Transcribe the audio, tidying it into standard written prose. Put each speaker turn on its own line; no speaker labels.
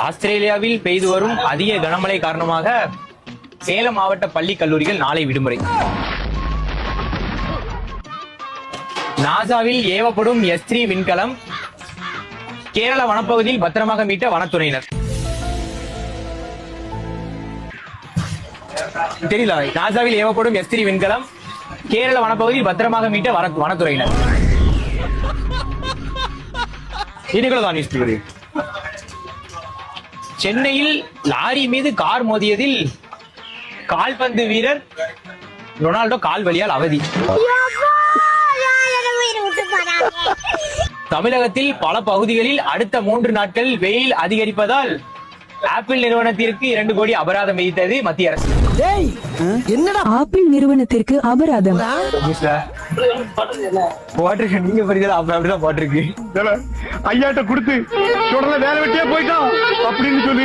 ஆஸ்திரேலியாவில் பெய்து வரும் அதிக கனமழை காரணமாக சேலம் மாவட்ட பள்ளி கல்லூரிகள் நாளை விடுமுறை. நாசாவில் ஏவப்படும் S3 விண்கலம் கேரள வனப்பகுதியில் பத்திரமாக மீட்ட வனத்துறையினர். தெரியல. நாசாவில் ஏவப்படும் S3 விண்கலம் கேரள வனப்பகுதியில் பத்திரமாக மீட்ட வனத்துறையினர். சென்னையில் லாரி மீது கார் மோதியதில் கால்பந்து வீரர் ரொனால்டோ கால் வலியால் அவதி. தமிழகத்தில் பல பகுதிகளில் அடுத்த 3 நாட்கள் வெயில் அதிகரிப்பதால் ஆப்பிள் நிறுவனத்திற்கு 2 கோடி அபராதம் விதித்தது மத்திய அரசு.
என்னடா ஆப்பிள் நிறுவனத்திற்கு அபராதம்?
போட்டிருக்கு, நீங்க புரியுதா? அப்படிதான் போட்டிருக்கு.
ஐயாட்ட கொடுத்து தொடர்ந்து வேலை வெட்டியே போயிட்டோம் அப்படின்னு சொல்லி